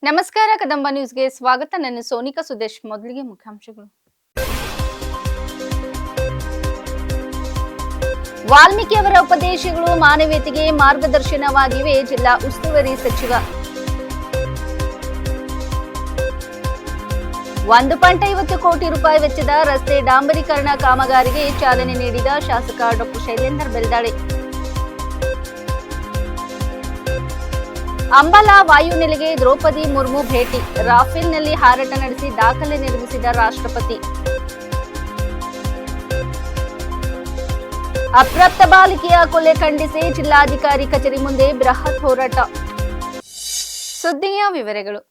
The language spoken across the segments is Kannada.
ನಮಸ್ಕಾರ ಕದಂಬ ನ್ಯೂಸ್ಗೆ ಸ್ವಾಗತ. ನಾನು ಸೋನಿಕಾ ಸುದೇಶ್. ಮೊದಲಿಗೆ ಮುಖ್ಯಾಂಶಗಳು. ವಾಲ್ಮೀಕಿ ಅವರ ಉಪದೇಶಗಳು ಮಾನವೀಯತೆಗೆ ಮಾರ್ಗದರ್ಶನವಾಗಿವೆ. ಜಿಲ್ಲಾ ಉಸ್ತುವಾರಿ ಸಚಿವ 1.50 ಕೋಟಿ ರೂಪಾಯಿ ವೆಚ್ಚದ ರಸ್ತೆ ಡಾಂಬರೀಕರಣ ಕಾಮಗಾರಿಗೆ ಚಾಲನೆ ನೀಡಿದ ಶಾಸಕ ಡಾ ಶೈಲೇಂದ್ರ ಬೆಲ್ದಾಳೆ. ಅಂಬಾಲಾ ವಾಯುನೆಲೆಗೆ ದ್ರೌಪದಿ ಮುರ್ಮು ಭೇಟಿ. ರಾಫೆಲ್ನಲ್ಲಿ ಹಾರಾಟ ನಡೆಸಿ ದಾಖಲೆ ನಿರ್ಮಿಸಿದ ರಾಷ್ಟ್ರಪತಿ. ಅಪ್ರಾಪ್ತ ಬಾಲಿಕೆಯ ಕೊಲೆ ಖಂಡಿಸಿ ಜಿಲ್ಲಾಧಿಕಾರಿ ಕಚೇರಿ ಮುಂದೆ ಬೃಹತ್ ಹೋರಾಟ. ಸುದ್ದಿಯ ವಿವರಗಳು.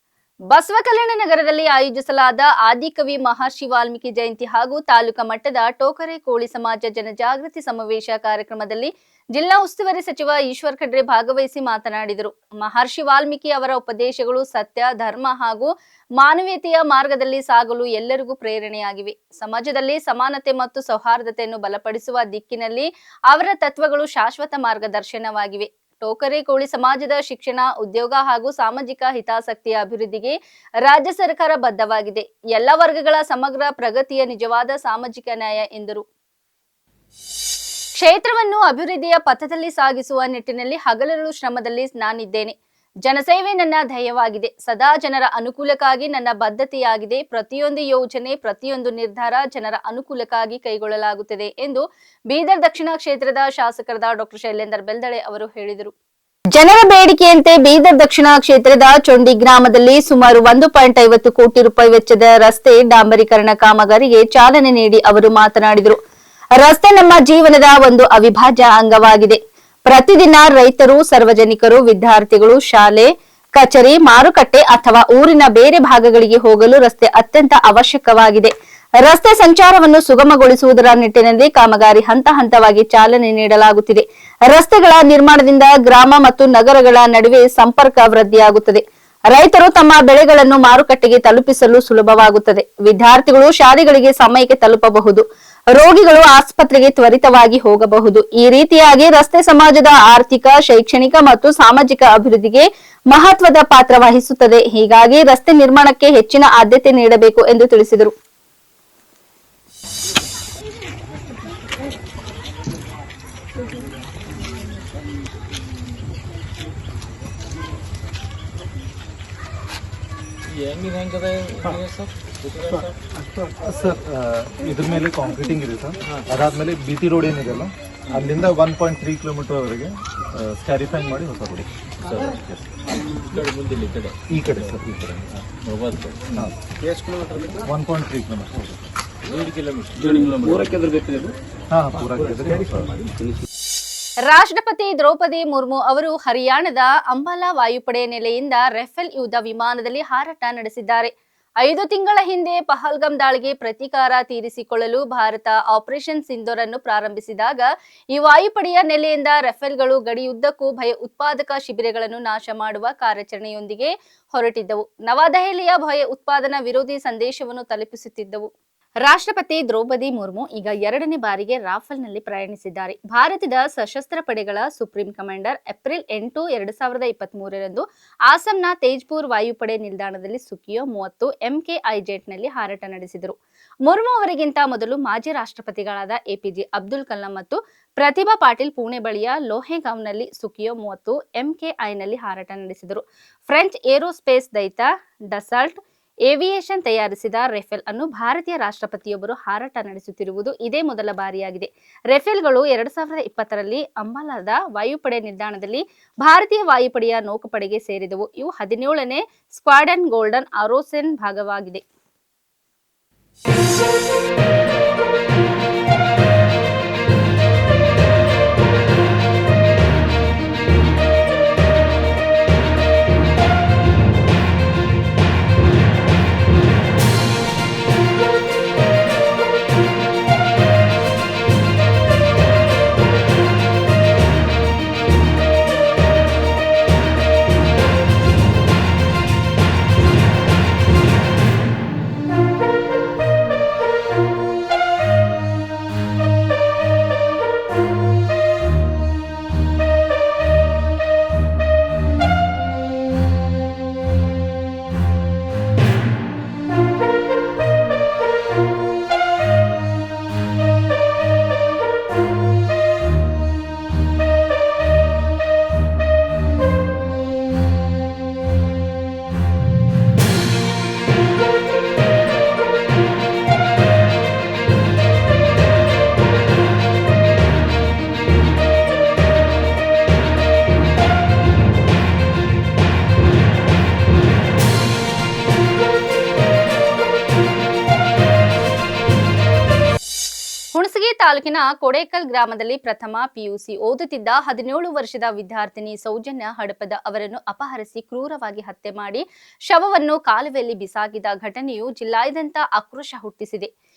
ಬಸವಕಲ್ಯಾಣ ನಗರದಲ್ಲಿ ಆಯೋಜಿಸಲಾದ ಆದಿಕವಿ ಮಹರ್ಷಿ ವಾಲ್ಮೀಕಿ ಜಯಂತಿ ಹಾಗೂ ತಾಲೂಕಾ ಮಟ್ಟದ ಟೋಕರೆ ಕೋಳಿ ಸಮಾಜ ಜನಜಾಗೃತಿ ಸಮಾವೇಶ ಕಾರ್ಯಕ್ರಮದಲ್ಲಿ ಜಿಲ್ಲಾ ಉಸ್ತುವಾರಿ ಸಚಿವ ಈಶ್ವರ್ ಖಂಡ್ರೆ ಭಾಗವಹಿಸಿ ಮಾತನಾಡಿದರು. ಮಹರ್ಷಿ ವಾಲ್ಮೀಕಿ ಅವರ ಉಪದೇಶಗಳು ಸತ್ಯ, ಧರ್ಮ ಹಾಗೂ ಮಾನವೀಯತೆಯ ಮಾರ್ಗದಲ್ಲಿ ಸಾಗಲು ಎಲ್ಲರಿಗೂ ಪ್ರೇರಣೆಯಾಗಿವೆ. ಸಮಾಜದಲ್ಲಿ ಸಮಾನತೆ ಮತ್ತು ಸೌಹಾರ್ದತೆಯನ್ನು ಬಲಪಡಿಸುವ ದಿಕ್ಕಿನಲ್ಲಿ ಅವರ ತತ್ವಗಳು ಶಾಶ್ವತ ಮಾರ್ಗದರ್ಶನವಾಗಿವೆ. ಟೋಕರೆ ಕೋಳಿ ಸಮಾಜದ ಶಿಕ್ಷಣ, ಉದ್ಯೋಗ ಹಾಗೂ ಸಾಮಾಜಿಕ ಹಿತಾಸಕ್ತಿಯ ಅಭಿವೃದ್ಧಿಗೆ ರಾಜ್ಯ ಸರ್ಕಾರ ಬದ್ಧವಾಗಿದೆ. ಎಲ್ಲ ವರ್ಗಗಳ ಸಮಗ್ರ ಪ್ರಗತಿಯ ನಿಜವಾದ ಸಾಮಾಜಿಕ ನ್ಯಾಯ ಎಂದರು. ಕ್ಷೇತ್ರವನ್ನು ಅಭಿವೃದ್ಧಿಯ ಪಥದಲ್ಲಿ ಸಾಗಿಸುವ ನಿಟ್ಟಿನಲ್ಲಿ ಹಗಲಿರುಳು ಶ್ರಮದಲ್ಲಿ ನಾನಿದ್ದೇನೆ. ಜನಸೇವೆ ನನ್ನ ಧ್ಯೇಯವಾಗಿದೆ. ಸದಾ ಜನರ ಅನುಕೂಲಕ್ಕಾಗಿ ನನ್ನ ಬದ್ಧತೆಯಾಗಿದೆ. ಪ್ರತಿಯೊಂದು ಯೋಜನೆ, ಪ್ರತಿಯೊಂದು ನಿರ್ಧಾರ ಜನರ ಅನುಕೂಲಕ್ಕಾಗಿ ಕೈಗೊಳ್ಳಲಾಗುತ್ತದೆ ಎಂದು ಬೀದರ್ ದಕ್ಷಿಣ ಕ್ಷೇತ್ರದ ಶಾಸಕರಾದ ಡಾ ಶೈಲೇಂದ್ರ ಬೆಲ್ದಾಳೆ ಅವರು ಹೇಳಿದರು. ಜನರ ಬೇಡಿಕೆಯಂತೆ ಬೀದರ್ ದಕ್ಷಿಣ ಕ್ಷೇತ್ರದ ಚೊಂಡಿ ಗ್ರಾಮದಲ್ಲಿ ಸುಮಾರು 1.50 ಕೋಟಿ ರೂಪಾಯಿ ವೆಚ್ಚದ ರಸ್ತೆ ಡಾಂಬರೀಕರಣ ಕಾಮಗಾರಿಗೆ ಚಾಲನೆ ನೀಡಿ ಅವರು ಮಾತನಾಡಿದರು. ರಸ್ತೆ ನಮ್ಮ ಜೀವನದ ಒಂದು ಅವಿಭಾಜ್ಯ ಅಂಗವಾಗಿದೆ. ಪ್ರತಿದಿನ ರೈತರು, ಸಾರ್ವಜನಿಕರು, ವಿದ್ಯಾರ್ಥಿಗಳು ಶಾಲೆ, ಕಚೇರಿ, ಮಾರುಕಟ್ಟೆ ಅಥವಾ ಊರಿನ ಬೇರೆ ಭಾಗಗಳಿಗೆ ಹೋಗಲು ರಸ್ತೆ ಅತ್ಯಂತ ಅವಶ್ಯಕವಾಗಿದೆ. ರಸ್ತೆ ಸಂಚಾರವನ್ನು ಸುಗಮಗೊಳಿಸುವುದರ ನಿಟ್ಟಿನಲ್ಲಿ ಕಾಮಗಾರಿ ಹಂತ ಹಂತವಾಗಿ ಚಾಲನೆ ನೀಡಲಾಗುತ್ತಿದೆ. ರಸ್ತೆಗಳ ನಿರ್ಮಾಣದಿಂದ ಗ್ರಾಮ ಮತ್ತು ನಗರಗಳ ನಡುವೆ ಸಂಪರ್ಕ ವೃದ್ಧಿಯಾಗುತ್ತದೆ. ರೈತರು ತಮ್ಮ ಬೆಳೆಗಳನ್ನು ಮಾರುಕಟ್ಟೆಗೆ ತಲುಪಿಸಲು ಸುಲಭವಾಗುತ್ತದೆ. ವಿದ್ಯಾರ್ಥಿಗಳು ಶಾಲೆಗಳಿಗೆ ಸಮಯಕ್ಕೆ ತಲುಪಬಹುದು. ರೋಗಿಗಳು ಆಸ್ಪತ್ರೆಗೆ ತ್ವರಿತವಾಗಿ ಹೋಗಬಹುದು. ಈ ರೀತಿಯಾಗಿ ರಸ್ತೆ ಸಮಾಜದ ಆರ್ಥಿಕ, ಶೈಕ್ಷಣಿಕ ಮತ್ತು ಸಾಮಾಜಿಕ ಅಭಿವೃದ್ಧಿಗೆ ಮಹತ್ವದ ಪಾತ್ರ ವಹಿಸುತ್ತದೆ. ಹೀಗಾಗಿ ರಸ್ತೆ ನಿರ್ಮಾಣಕ್ಕೆ ಹೆಚ್ಚಿನ ಆದ್ಯತೆ ನೀಡಬೇಕು ಎಂದು ತಿಳಿಸಿದರು. ಸರ್ ಇದ್ರ ಮೇಲೆ ಕಾಂಕ್ರೀಟಿಂಗ್ ಇದೆ ಸರ್. ಅದಾದ್ಮೇಲೆ BT ರೋಡ್ ಏನಿದೆಯಲ್ಲ ಅಲ್ಲಿಂದ 1.3 ಕಿಲೋಮೀಟರ್ ವರೆಗೆ ಸ್ಕ್ಯಾರಿಫೈನ್ ಮಾಡಿ ಹೊಸ ರೋಡ್ ಈ ಕಡೆ ಸರ್. ಈ ಕಡೆ 1.3 ಕಿಲೋಮೀಟರ್. ರಾಷ್ಟ್ರಪತಿ ದ್ರೌಪದಿ ಮುರ್ಮು ಅವರು ಹರಿಯಾಣದ ಅಂಬಾಲಾ ವಾಯುಪಡೆ ನೆಲೆಯಿಂದ ರಫೇಲ್ ಯುದ್ಧ ವಿಮಾನದಲ್ಲಿ ಹಾರಾಟ ನಡೆಸಿದ್ದಾರೆ. 5 ತಿಂಗಳ ಹಿಂದೆ ಪಹಲ್ಗಾಮ್ ದಾಳಿಗೆ ಪ್ರತೀಕಾರ ತೀರಿಸಿಕೊಳ್ಳಲು ಭಾರತ ಆಪರೇಷನ್ ಸಿಂಧೂರ್ ಅನ್ನು ಪ್ರಾರಂಭಿಸಿದಾಗ ಈ ವಾಯುಪಡೆಯ ನೆಲೆಯಿಂದ ರಫೇಲ್ಗಳು ಗಡಿಯುದ್ದಕ್ಕೂ ಭಯೋತ್ಪಾದಕ ಶಿಬಿರಗಳನ್ನು ನಾಶ ಮಾಡುವ ಕಾರ್ಯಾಚರಣೆಯೊಂದಿಗೆ ಹೊರಟಿದ್ದವು. ನವದೆಹಲಿಯ ಭಯ ಉತ್ಪಾದನಾ ವಿರೋಧಿ ಸಂದೇಶವನ್ನು ತಲುಪಿಸುತ್ತಿದ್ದವು. ರಾಷ್ಟ್ರಪತಿ ದ್ರೌಪದಿ ಮುರ್ಮು ಈಗ 2ನೇ ಬಾರಿಗೆ ರಾಫೆಲ್ನಲ್ಲಿ ಪ್ರಯಾಣಿಸಿದ್ದಾರೆ. ಭಾರತದ ಸಶಸ್ತ್ರ ಪಡೆಗಳ ಸುಪ್ರೀಂ ಕಮಾಂಡರ್ ಏಪ್ರಿಲ್ 8, 2023ರಂದು ಆಸಾಂನ ತೇಜ್ಪುರ್ ವಾಯುಪಡೆ ನಿಲ್ದಾಣದಲ್ಲಿ ಸುಖಿಯೋ 30 MKI ಜೆಟ್ನಲ್ಲಿ ಹಾರಾಟ ನಡೆಸಿದರು. ಮುರ್ಮು ಅವರಿಗಿಂತ ಮೊದಲು ಮಾಜಿ ರಾಷ್ಟ್ರಪತಿಗಳಾದ APJ ಅಬ್ದುಲ್ ಕಲಾಂ ಮತ್ತು ಪ್ರತಿಭಾ ಪಾಟೀಲ್ ಪುಣೆ ಬಳಿಯ ಲೋಹೆಗಾಂವ್ನಲ್ಲಿ ಸುಖಿಯೋ 30 MKIನಲ್ಲಿ ಹಾರಾಟ ನಡೆಸಿದರು. ಫ್ರೆಂಚ್ ಏರೋಸ್ಪೇಸ್ ದೈತ ಡಸಾಲ್ಟ್ ಏವಿಯೇಷನ್ ತಯಾರಿಸಿದ ರಫೇಲ್ ಅನ್ನು ಭಾರತೀಯ ರಾಷ್ಟ್ರಪತಿಯೊಬ್ಬರು ಹಾರಾಟ ನಡೆಸುತ್ತಿರುವುದು ಇದೇ ಮೊದಲ ಬಾರಿಯಾಗಿದೆ. ರಫೇಲ್ಗಳು 2020ರಲ್ಲಿ ಅಂಬಾಲಾದ ವಾಯುಪಡೆ ನಿಲ್ದಾಣದಲ್ಲಿ ಭಾರತೀಯ ವಾಯುಪಡೆಯ ನೌಕಾಪಡೆಗೆ ಸೇರಿದವು. ಇವು 17ನೇ ಸ್ಕ್ವಾಡ್ರನ್ ಗೋಲ್ಡನ್ ಆರೋಸೆನ್ ಭಾಗವಾಗಿದೆ. ಹುಣಸಗಿ ತಾಲೂಕಿನ ಕೊಡೇಕಲ್ ಗ್ರಾಮದಲ್ಲಿ ಪ್ರಥಮ ಪಿಯುಸಿ ಓದುತ್ತಿದ್ದ 17 ವರ್ಷದ ವಿದ್ಯಾರ್ಥಿನಿ ಸೌಜನ್ಯ ಹಡಪದ ಅವರನ್ನು ಅಪಹರಿಸಿ ಕ್ರೂರವಾಗಿ ಹತ್ಯೆ ಮಾಡಿ ಶವವನ್ನು ಕಾಲುವೆಯಲ್ಲಿ ಬಿಸಾಕಿದ ಘಟನೆಯು ಜಿಲ್ಲಾದ್ಯಂತ ಆಕ್ರೋಶ ಹುಟ್ಟಿಸಿದೆ.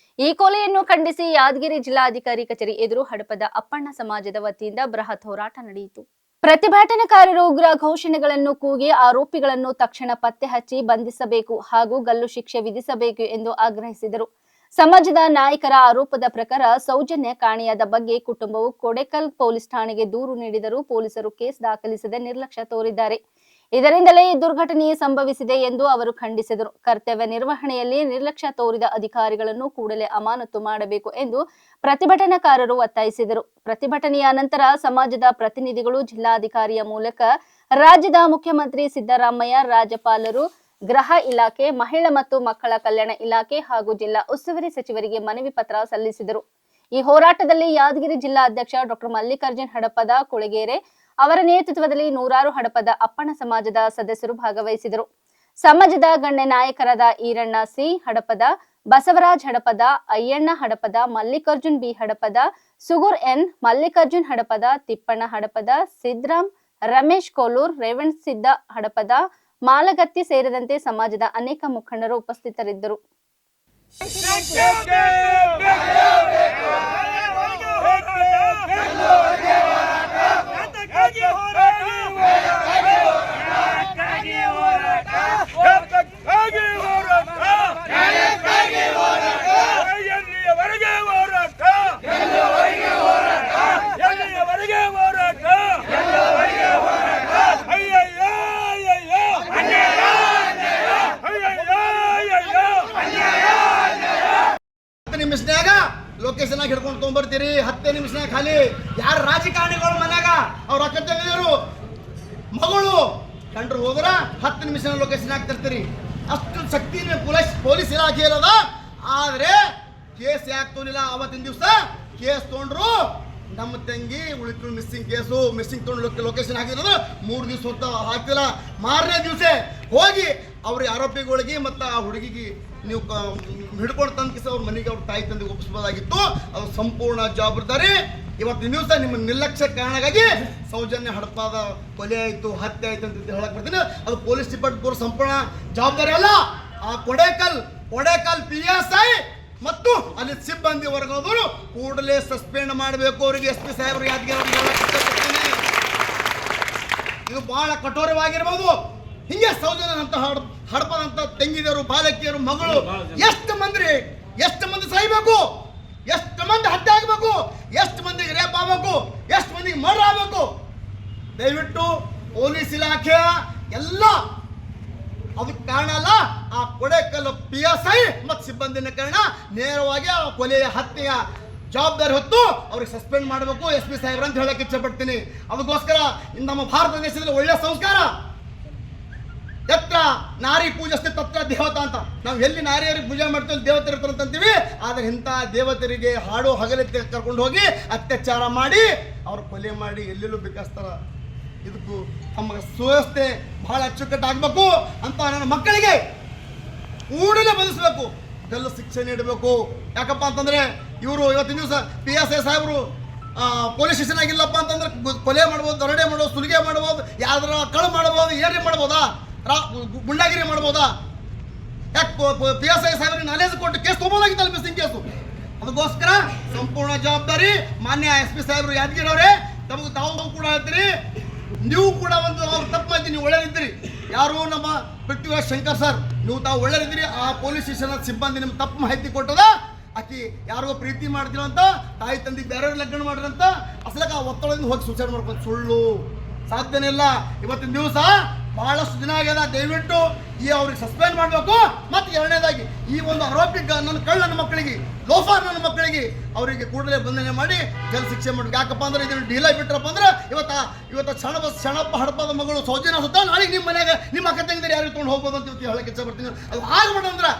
ಈ ಕೊಲೆಯನ್ನು ಖಂಡಿಸಿ ಯಾದಗಿರಿ ಜಿಲ್ಲಾಧಿಕಾರಿ ಕಚೇರಿ ಎದುರು ಹಡಪದ ಅಪ್ಪಣ್ಣ ಸಮಾಜದ ವತಿಯಿಂದ ಬೃಹತ್ ಹೋರಾಟ ನಡೆಯಿತು. ಪ್ರತಿಭಟನಾಕಾರರು ಉಗ್ರ ಘೋಷಣೆಗಳನ್ನು ಕೂಗಿ ಆರೋಪಿಗಳನ್ನು ತಕ್ಷಣ ಪತ್ತೆ ಹಚ್ಚಿ ಬಂಧಿಸಬೇಕು ಹಾಗೂ ಗಲ್ಲು ಶಿಕ್ಷೆ ವಿಧಿಸಬೇಕು ಎಂದು ಆಗ್ರಹಿಸಿದರು. ಸಮಾಜದ ನಾಯಕರ ಆರೋಪದ ಪ್ರಕಾರ ಸೌಜನ್ಯ ಕಾಣೆಯಾದ ಬಗ್ಗೆ ಕುಟುಂಬವು ಕೊಡೇಕಲ್ ಪೊಲೀಸ್ ಠಾಣೆಗೆ ದೂರು ನೀಡಿದರೂ ಪೊಲೀಸರು ಕೇಸ್ ದಾಖಲಿಸದೆ ನಿರ್ಲಕ್ಷ್ಯ ತೋರಿದ್ದಾರೆ. ಇದರಿಂದಲೇ ಈ ದುರ್ಘಟನೆ ಸಂಭವಿಸಿದೆ ಎಂದು ಅವರು ಖಂಡಿಸಿದರು. ಕರ್ತವ್ಯ ನಿರ್ವಹಣೆಯಲ್ಲಿ ನಿರ್ಲಕ್ಷ್ಯ ತೋರಿದ ಅಧಿಕಾರಿಗಳನ್ನು ಕೂಡಲೇ ಅಮಾನತು ಮಾಡಬೇಕು ಎಂದು ಪ್ರತಿಭಟನಾಕಾರರು ಒತ್ತಾಯಿಸಿದರು. ಪ್ರತಿಭಟನೆಯ ನಂತರ ಸಮಾಜದ ಪ್ರತಿನಿಧಿಗಳು ಜಿಲ್ಲಾಧಿಕಾರಿಯ ಮೂಲಕ ರಾಜ್ಯದ ಮುಖ್ಯಮಂತ್ರಿ ಸಿದ್ದರಾಮಯ್ಯ, ರಾಜ್ಯಪಾಲರು, ಗೃಹ ಇಲಾಖೆ, ಮಹಿಳಾ ಮತ್ತು ಮಕ್ಕಳ ಕಲ್ಯಾಣ ಇಲಾಖೆ ಹಾಗೂ ಜಿಲ್ಲಾ ಉಸ್ತುವಾರಿ ಸಚಿವರಿಗೆ ಮನವಿ ಪತ್ರ ಸಲ್ಲಿಸಿದರು. ಈ ಹೋರಾಟದಲ್ಲಿ ಯಾದಗಿರಿ ಜಿಲ್ಲಾ ಅಧ್ಯಕ್ಷ ಡಾಕ್ಟರ್ ಮಲ್ಲಿಕಾರ್ಜುನ್ ಹಡಪದ ಕುಳಗೇರೆ ಅವರ ನೇತೃತ್ವದಲ್ಲಿ ನೂರಾರು ಹಡಪದ ಅಪ್ಪಣ್ಣ ಸಮಾಜದ ಸದಸ್ಯರು ಭಾಗವಹಿಸಿದರು. ಸಮಾಜದ ಗಣ್ಯ ನಾಯಕರಾದ Iranna C Hadapada, Basavaraj Hadapada, Ayyanna Hadapada, Mallikarjun B Hadapada, Sugur N, Mallikarjun Hadapada, Thippanna Hadapada, Sidram, Ramesh Kolur, Revan Sidda Hadapada, Malagatti ಸೇರಿದಂತೆ ಸಮಾಜದ ಅನೇಕ ಮುಖಂಡರು ಉಪಸ್ಥಿತರಿದ್ದರು. ನಿಮಿಷನಾಗ ಲೊಕೇಶನ್ ಆಗಿ ಹಿಡ್ಕೊಂಡು ತೊಗೊಂಡ್ಬರ್ತೀರಿ. 10 ನಿಮಿಷನಾಗ ಖಾಲಿ. ಯಾರ ರಾಜಕಾರಣಿಗಳು ಮನ್ಯಾಗ ಅವ್ರ ಅಕ್ಕ ತಂಗಿಯರು ಮಗಳು ಕಂಡ್ರು ಹೋದ್ರ 10 ನಿಮಿಷ ಲೊಕೇಶನ್ ಆಗಿ ತರ್ತೀರಿ. ಅಷ್ಟು ಶಕ್ತಿ ಪೊಲೀಸ್ ಇಲಾಖೆ ಇರೋದ. ಆದ್ರೆ ಕೇಸ್ ಯಾಕೆ ತೊಗೊಲಿಲ್ಲ? ಅವತ್ತಿನ ದಿವಸ ಕೇಸ್ ತೊಗೊಂಡ್ರು. ನಮ್ಮ ತಂಗಿ ಉಳಿತು ಮಿಸ್ಸಿಂಗ್ ಕೇಸು, ಮಿಸ್ಸಿಂಗ್ ತೊಗೊಂಡು ಲೊಕೇಶನ್ ಹಾಕಿರೋದು 3 ದಿವಸ ಹೊತ್ತ ಹಾಕ್ತಿಲ್ಲ. ಮಾರನೇ ದಿವಸ ಹೋಗಿ ಅವ್ರಿಗೆ ಆರೋಪಿಗಳಿಗೆ ಮತ್ತು ಆ ಹುಡುಗಿಗೆ ನೀವು ಹಿಡ್ಕೊಂಡು ತಂದ ಕಿಸ ಅವ್ರ ಮನೆಗೆ ಅವ್ರ ತಾಯಿ ತಂದೆಗೆ ಒಪ್ಪಿಸಬಹುದಾಗಿತ್ತು. ಅದು ಸಂಪೂರ್ಣ ಜವಾಬ್ದಾರಿ. ಇವತ್ತಿನ ದಿವಸ ನಿಮ್ಮ ನಿರ್ಲಕ್ಷ್ಯ ಕಾರಣಕ್ಕಾಗಿ ಸೌಜನ್ಯ ಹಡಪಾದ ಕೊಲೆ ಆಯಿತು, ಹತ್ಯೆ ಆಯ್ತು ಅಂತ ಹೇಳಕ್ ಬರ್ತೀನಿ. ಅದು ಪೊಲೀಸ್ ಡಿಪಾರ್ಟ್ಮೆಂಟ್ ಸಂಪೂರ್ಣ ಜವಾಬ್ದಾರಿ ಅಲ್ಲ. ಆ ಕೊಡೇಕಲ್ PSI ಮತ್ತು ಅಲ್ಲಿ ಸಿಬ್ಬಂದಿ ವರ್ಗದವರು ಕೂಡಲೇ ಸಸ್ಪೆಂಡ್ ಮಾಡಬೇಕು. ಅವರಿಗೆ SP ಸಾಹೇಬರು ಯಾದಗಿರಿ ಇದು ಬಹಳ ಕಠೋರವಾಗಿರ್ಬೋದು. ಹಿಂಗೆ ಸೌಜನ್ಯಂತ ಹಡಪದಂತ ತಂಗಿದವರು, ಬಾಲಕಿಯರು, ಮಗಳು ಎಷ್ಟು ಮಂದಿ ಸಾಯ್ಬೇಕು, ಎಷ್ಟು ಮಂದಿ ಹತ್ಯೆ ಆಗಬೇಕು, ಎಷ್ಟು ಮಂದಿಗೆ ರೇಪ್ ಆಗಬೇಕು, ಎಷ್ಟು ಮಂದಿಗೆ ಮರ್ಡರ್ ಆಗಬೇಕು. ದಯವಿಟ್ಟು ಪೊಲೀಸ್ ಇಲಾಖೆಯ ಎಲ್ಲ ಅದಕ್ಕೆ ಕಾರಣ ಅಲ್ಲ. ಆ ಕೊಡೇಕಲ್ PSI ಮತ್ತು ಸಿಬ್ಬಂದಿನ ಕಾರಣ ನೇರವಾಗಿ ಆ ಕೊಲೆಯ ಹತ್ಯೆಯ ಜವಾಬ್ದಾರಿ ಹೊತ್ತು ಅವ್ರಿಗೆ ಸಸ್ಪೆಂಡ್ ಮಾಡಬೇಕು SP ಸಾಹೇಬ್ರ ಅಂತ ಹೇಳಕ್ಕೆ ಇಚ್ಛೆ ಪಡ್ತೀನಿ. ಅದಕ್ಕೋಸ್ಕರ ನಮ್ಮ ಭಾರತ ದೇಶದಲ್ಲಿ ಒಳ್ಳೆಯ ಸಂಸ್ಕಾರ, ಎತ್ರ ನಾರಿ ಪೂಜಸ್ತೆ ತತ್ರ ದೇವತಾ ಅಂತ. ನಾವು ಎಲ್ಲಿ ನಾರಿಯರಿಗೆ ಪೂಜೆ ಮಾಡ್ತೀವಿ ದೇವತೆ ಇರ್ತಾರೆ ಅಂತೀವಿ. ಆದರೆ ಇಂಥ ದೇವತೆಯರಿಗೆ ಹಾಡು ಹಗಲಕ್ಕೆ ಕರ್ಕೊಂಡು ಹೋಗಿ ಅತ್ಯಾಚಾರ ಮಾಡಿ ಅವ್ರ ಕೊಲೆ ಮಾಡಿ ಎಲ್ಲೆಲ್ಲೂ ಬಿಕಾಸ್ತಾರ. ಇದಕ್ಕೂ ತಮ್ಮ ಸುವ್ಯವಸ್ಥೆ ಬಹಳ ಅಚ್ಚುಕಟ್ಟಾಗಬೇಕು ಅಂತ ನನ್ನ ಮಕ್ಕಳಿಗೆ ಕೂಡಲೇ ಬಂಧಿಸಬೇಕು, ಗಲ್ಲು ಶಿಕ್ಷೆ ನೀಡಬೇಕು. ಯಾಕಪ್ಪ ಅಂತಂದ್ರೆ ಇವರು ಇವತ್ತಿನ ದಿವಸ PSI ಸಾಹೇಬರು ಪೊಲೀಸ್ ಸ್ಟೇಷನ್ ಆಗಿಲ್ಲಪ್ಪ ಅಂತಂದ್ರೆ ಕೊಲೆ ಮಾಡ್ಬೋದು, ದರೋಡೆ ಮಾಡ್ಬೋದು, ಸುಲಿಗೆ ಮಾಡ್ಬೋದು, ಯಾವ್ದಾರ ಕಳು ಮಾಡ್ಬೋದು, ಏರಿ ಮಾಡ್ಬೋದಾ, ಗುಂಡಾಗಿರಿ ಮಾಡ್ಬೋದಾ? ಯಾಕೆ PSI ಸಾಹೇಬ್ರಿಗೆ ನಾಲೇಜ್ ಕೊಟ್ಟು ಕೇಸ್ ತೊಗೊಬೋದಾಗಿತ್ತಲ್ಲ ಮಿಸ್ಸಿಂಗ್ ಕೇಸು. ಅದಕ್ಕೋಸ್ಕರ ಸಂಪೂರ್ಣ ಜವಾಬ್ದಾರಿ ಮಾನ್ಯ SP ಸಾಹೇಬರು ಯಾದಗಿರಿ ಅವರೇ. ತಾವು ಕೂಡ ಹೇಳ್ತೀರಿ, ನೀವು ಕೂಡ ಒಂದು ಅವ್ರು ತಪ್ಪು ಮಾಡ್ತೀರಿ, ನೀವು ಒಳ್ಳೆದಿದ್ದೀರಿ. ಯಾರು ನಮ್ಮ ಪೃಥ್ವಿರಾಜ್ ಶಂಕರ್ ಸರ್, ನೀವು ತಾವು ಒಳ್ಳೆದಿದ್ದೀರಿ. ಆ ಪೊಲೀಸ್ ಸ್ಟೇಷನ್ ಸಿಬ್ಬಂದಿ ನಿಮ್ಗೆ ತಪ್ಪು ಮಾಹಿತಿ ಕೊಟ್ಟದ. ಆಕಿ ಯಾರಿಗೋ ಪ್ರೀತಿ ಮಾಡ್ತಿರಂತ, ತಾಯಿ ತಂದಿಗೆ ಬೇರೆಯವ್ರ ಲಗ್ನ ಮಾಡ್ರಂತ, ಅಸಲಕ ಒತ್ತಡದಿಂದ ಹೋಗಿ ಸೂಸೈಡ್ ಮಾಡ್ಕೊಂಡು ಸುಳ್ಳು, ಸಾಧ್ಯನೇ ಇಲ್ಲ. ಇವತ್ತಿನ ದಿವಸ ಬಹಳಷ್ಟು ದಿನ ಆಗ್ಯದ. ದಯವಿಟ್ಟು ಅವ್ರಿಗೆ ಸಸ್ಪೆಂಡ್ ಮಾಡಬೇಕು. ಮತ್ತು ಎರಡನೇದಾಗಿ ಈ ಒಂದು ಆರೋಪಿ ನನ್ನ ಮಕ್ಕಳಿಗೆ, ಲೋಫಾರ್ ನನ್ನ ಮಕ್ಕಳಿಗೆ ಅವರಿಗೆ ಕೂಡಲೇ ಬಂಧನೆ ಮಾಡಿ ಜೈಲು ಶಿಕ್ಷೆ ಮಾಡಬೇಕು. ಯಾಕಪ್ಪ ಅಂದ್ರೆ ಇದನ್ನು ಢೀಲ ಬಿಟ್ಟರಪ್ಪ ಅಂದ್ರೆ ಇವತ್ತು ಶಣಪ್ಪ ಹಡಪದ ಮಗಳು ಸೌಜನ್ಯ ಸುತ್ತ ನಾಳೆಗೆ ನಿಮ್ಮ ಮನೆಯಾಗ ನಿಮ್ಮ ಅಕ್ಕ ತಂಗಿದ್ರೆ ಯಾರಿಗೆ ತೊಗೊಂಡು ಹೋಗ್ಬೋದು ಅಂತ ಹೇಳಕ್ಕೆ ಇಚ್ಛೆ ಪಡ್ತೀನಿ. ಅದು ಆಗ್ಬಿಟ್ಟಂದ್ರೆ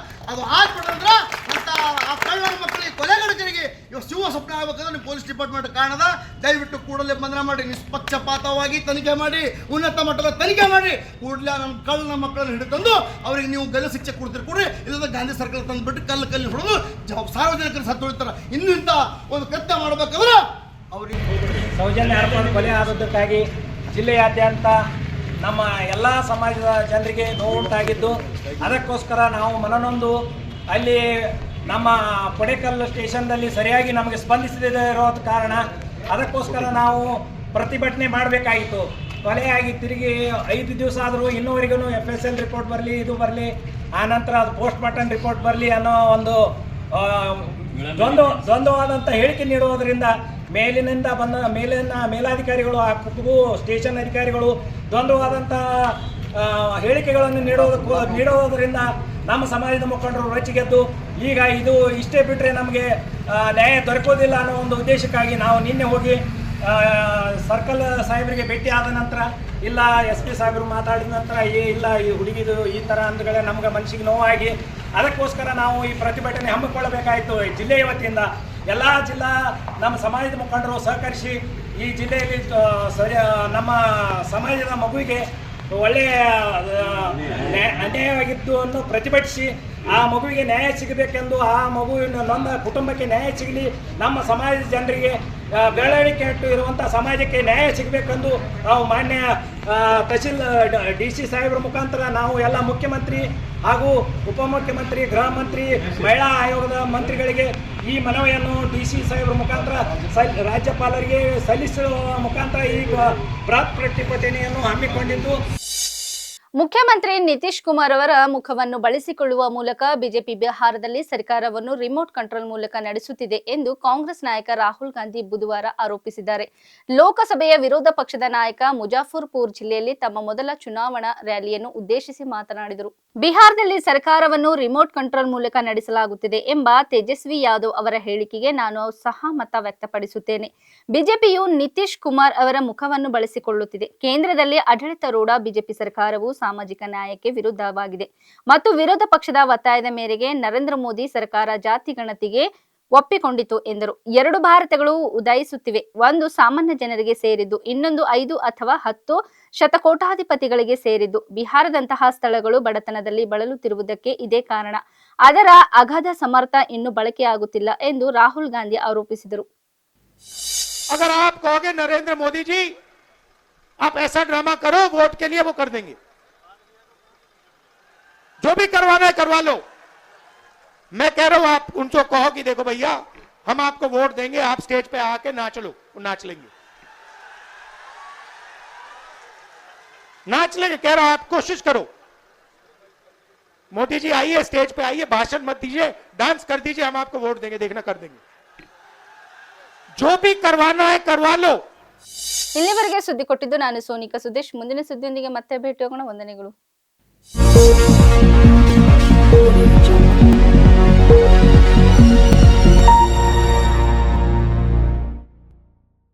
ಅಂತ ಆ ಕಳ್ಳನ ಮಕ್ಕಳಿಗೆ, ಕೊಲೆಗಡಕರಿಗೆ ಶಿವ ಸ್ವಪ್ನ ಆಗ್ಬೇಕಂದ್ರೆ ನೀವು ಪೊಲೀಸ್ ಡಿಪಾರ್ಟ್ಮೆಂಟ್ ಕಾರಣದ ದಯವಿಟ್ಟು ಕೂಡಲೇ ಬಂಧನ ಮಾಡಿ, ನಿಷ್ಪಕ್ಷಪಾತವಾಗಿ ತನಿಖೆ ಮಾಡಿ, ಉನ್ನತ ಮಟ್ಟದ ತನಿಖೆ ಮಾಡಿ, ಕೂಡಲೇ ನಮ್ಮ ಕಳ್ಳನ ಮಕ್ಕಳನ್ನು ಹಿಡಿತಂದು ಅವರಿಗೆ ನೀವು ಗಲ್ಲು ಶಿಕ್ಷೆ ಕೊಡ್ತೀರಿ ಕೊಡ್ರಿ, ಇಲ್ಲದ ಗಾಂಧಿ ಸರ್ಕಲ್ ತಂದುಬಿಟ್ಟು ಕಲ್ಲಿ ಹೊಡೆದು ಸಾರ್ವಜನಿಕರು ಸತ್ತು ಹೊಡಿತಾರೆ. ಇನ್ನು ಇಂಥ ಒಂದು ಕೃತ್ಯ ಮಾಡಬೇಕಂದ್ರೆ ಅವರಿಗೆ ಸೌಜನ್ಯ ಅರ್ಪಣೆ ಕೊಲೆ ಆದದ್ದಕ್ಕಾಗಿ ಜಿಲ್ಲೆಯಾದ್ಯಂತ ನಮ್ಮ ಎಲ್ಲ ಸಮಾಜದ ಜನರಿಗೆ ನೋವುಂಟಾಗಿದ್ದು, ಅದಕ್ಕೋಸ್ಕರ ನಾವು ಮನನೊಂದು ಅಲ್ಲಿ ನಮ್ಮ ಕೊಡೇಕಲ್ ಸ್ಟೇಷನ್ದಲ್ಲಿ ಸರಿಯಾಗಿ ನಮಗೆ ಸ್ಪಂದಿಸದೇ ಇರೋದ ಕಾರಣ ಅದಕ್ಕೋಸ್ಕರ ನಾವು ಪ್ರತಿಭಟನೆ ಮಾಡಬೇಕಾಗಿತ್ತು. ಕೊಲೆಯಾಗಿ ತಿರುಗಿ 5 ದಿವಸ ಆದರೂ ಇನ್ನೂವರೆಗೂ FSL ರಿಪೋರ್ಟ್ ಬರಲಿ, ಇದು ಬರಲಿ, ಆನಂತರ ಅದು ಪೋಸ್ಟ್ ಮಾರ್ಟಮ್ ರಿಪೋರ್ಟ್ ಬರಲಿ ಅನ್ನೋ ಒಂದು ದ್ವಂದ್ವವಾದಂಥ ಹೇಳಿಕೆ ನೀಡುವುದರಿಂದ ಮೇಲಾಧಿಕಾರಿಗಳು ಹಾಗೂ ಸ್ಟೇಷನ್ ಅಧಿಕಾರಿಗಳು ದ್ವಂದ್ವವಾದಂಥ ಹೇಳಿಕೆಗಳನ್ನು ನೀಡುವುದರಿಂದ ನಮ್ಮ ಸಮಾಜದ ಮುಖಂಡರು ರೊಚ್ಚಿಗೆದ್ದು ಈಗ ಇದು ಇಷ್ಟೇ ಬಿಟ್ಟರೆ ನಮಗೆ ನ್ಯಾಯ ದೊರಕೋದಿಲ್ಲ ಅನ್ನೋ ಒಂದು ಉದ್ದೇಶಕ್ಕಾಗಿ ನಾವು ನಿನ್ನೆ ಹೋಗಿ ಸರ್ಕಲ್ ಸಾಹೇಬರಿಗೆ ಭೇಟಿ ಆದ ನಂತರ, ಇಲ್ಲ SP ಸಾಹೇಬರು ಮಾತಾಡಿದ ನಂತರ ಇಲ್ಲ ಈ ಹುಡುಗಿದು ಈ ಥರ ಅಂದಗಳೇ ನಮ್ಗೆ ಮನಸ್ಸಿಗೆ ನೋವಾಗಿ ಅದಕ್ಕೋಸ್ಕರ ನಾವು ಈ ಪ್ರತಿಭಟನೆ ಹಮ್ಮಿಕೊಳ್ಳಬೇಕಾಯಿತು. ಜಿಲ್ಲೆಯ ವತಿಯಿಂದ ಎಲ್ಲ ನಮ್ಮ ಸಮಾಜದ ಮುಖಂಡರು ಸಹಕರಿಸಿ ಈ ಜಿಲ್ಲೆಯಲ್ಲಿ ನಮ್ಮ ಸಮಾಜದ ಮಗುವಿಗೆ ಒಳ್ಳೆಯ ಅನ್ಯಾಯವಾಗಿದ್ದು ಅನ್ನು ಪ್ರತಿಭಟಿಸಿ ಆ ಮಗುವಿಗೆ ನ್ಯಾಯ ಸಿಗಬೇಕೆಂದು, ಆ ಮಗುವಿನ ನೊಂದ ಕುಟುಂಬಕ್ಕೆ ನ್ಯಾಯ ಸಿಗಲಿ, ನಮ್ಮ ಸಮಾಜದ ಜನರಿಗೆ ಬೆಳವಣಿಗೆ ಇರುವಂಥ ಸಮಾಜಕ್ಕೆ ನ್ಯಾಯ ಸಿಗಬೇಕೆಂದು ನಾವು ಮಾನ್ಯ ತಹಸೀಲ್ DC ಸಾಹೇಬರ ಮುಖಾಂತರ ನಾವು ಎಲ್ಲ ಮುಖ್ಯಮಂತ್ರಿ ಹಾಗೂ ಉಪಮುಖ್ಯಮಂತ್ರಿ, ಗೃಹ ಮಂತ್ರಿ, ಮಹಿಳಾ ಆಯೋಗದ ಮಂತ್ರಿಗಳಿಗೆ ಈ ಮನವಿಯನ್ನು DC ಸಾಹೇಬರ ಮುಖಾಂತರ ರಾಜ್ಯಪಾಲರಿಗೆ ಸಲ್ಲಿಸುವ ಮುಖಾಂತರ ಈ ಬೃಹತ್ ಪ್ರತಿಭಟನೆಯನ್ನು ಹಮ್ಮಿಕೊಂಡಿದ್ದು. ಮುಖ್ಯಮಂತ್ರಿ ನಿತೀಶ್ ಕುಮಾರ್ ಅವರ ಮುಖವನ್ನು ಬಳಸಿಕೊಳ್ಳುವ ಮೂಲಕ ಬಿಜೆಪಿ ಬಿಹಾರದಲ್ಲಿ ಸರ್ಕಾರವನ್ನು ರಿಮೋಟ್ ಕಂಟ್ರೋಲ್ ಮೂಲಕ ನಡೆಸುತ್ತಿದೆ ಎಂದು ಕಾಂಗ್ರೆಸ್ ನಾಯಕ ರಾಹುಲ್ ಗಾಂಧಿ ಬುಧವಾರ ಆರೋಪಿಸಿದ್ದಾರೆ. ಲೋಕಸಭೆಯ ವಿರೋಧ ಪಕ್ಷದ ನಾಯಕ ಮುಜಾಫರ್ಪುರ್ ಜಿಲ್ಲೆಯಲ್ಲಿ ತಮ್ಮ ಮೊದಲ ಚುನಾವಣಾ ರ್ಯಾಲಿಯನ್ನು ಉದ್ದೇಶಿಸಿ ಮಾತನಾಡಿದರು. ಬಿಹಾರದಲ್ಲಿ ಸರ್ಕಾರವನ್ನು ರಿಮೋಟ್ ಕಂಟ್ರೋಲ್ ಮೂಲಕ ನಡೆಸಲಾಗುತ್ತಿದೆ ಎಂಬ ತೇಜಸ್ವಿ ಯಾದವ್ ಅವರ ಹೇಳಿಕೆಗೆ ನಾನು ಸಹಮತ ವ್ಯಕ್ತಪಡಿಸುತ್ತೇನೆ. ಬಿಜೆಪಿಯು ನಿತೀಶ್ ಕುಮಾರ್ ಅವರ ಮುಖವನ್ನು ಬಳಸಿಕೊಳ್ಳುತ್ತಿದೆ. ಕೇಂದ್ರದಲ್ಲಿ ಆಡಳಿತಾರೂಢ ಬಿಜೆಪಿ ಸರ್ಕಾರವು ಸಾಮಾಜಿಕ ನ್ಯಾಯಕ್ಕೆ ವಿರುದ್ಧವಾಗಿದೆ ಮತ್ತು ವಿರೋಧ ಪಕ್ಷದ ಒತ್ತಾಯದ ಮೇರೆಗೆ ನರೇಂದ್ರ ಮೋದಿ ಸರ್ಕಾರ ಜಾತಿ ಗಣತಿಗೆ ಒಪ್ಪಿಕೊಂಡಿತು ಎಂದರು. 2 ಭಾರತಗಳು ಉದಯಿಸುತ್ತಿವೆ. ಒಂದು ಸಾಮಾನ್ಯ ಜನರಿಗೆ ಸೇರಿದ್ದು, ಇನ್ನೊಂದು 5 ಅಥವಾ 10 ಶತಕೋಟಾಧಿಪತಿಗಳಿಗೆ ಸೇರಿದ್ದು. ಬಿಹಾರದಂತಹ ಸ್ಥಳಗಳು ಬಡತನದಲ್ಲಿ ಬಳಲುತ್ತಿರುವುದಕ್ಕೆ ಇದೇ ಕಾರಣ. ಅದರ ಅಗಾಧ ಸಮರ್ಥ ಇನ್ನೂ ಬಳಕೆಯಾಗುತ್ತಿಲ್ಲ ಎಂದು ರಾಹುಲ್ ಗಾಂಧಿ ಆರೋಪಿಸಿದರು. अगर आप कहोगे नरेंद्र मोदी जी आप ऐसा ड्रामा करो, वोट के लिए वो कर देंगे, जो भी करवाना है करवा लो. मैं कह रहा हूं आप उनको कहो कि देखो भैया हम आपको वोट देंगे, आप स्टेज पे आके नाच लो, वो नाच लेंगे, नाच लेंगे. कह रहा हूं आप कोशिश करो. मोदी जी आइए, स्टेज पे आइए, भाषण मत दीजिए, डांस कर दीजिए, हम आपको वोट देंगे, देखना कर देंगे. जो भी करवाना है करवा लो. ಇಲ್ಲಿವರೆಗೆ ಸುದ್ದಿ ಕೊಟ್ಟಿದ್ದು ನಾನು ಸೋನಿಕಾ ಸುದೇಶ್. ಮುಂದಿನ ಸುದ್ದಿಯೊಂದಿಗೆ ಮತ್ತೆ ಭೇಟಿಯಾಗೋಣ. ವಂದನೆಗಳು.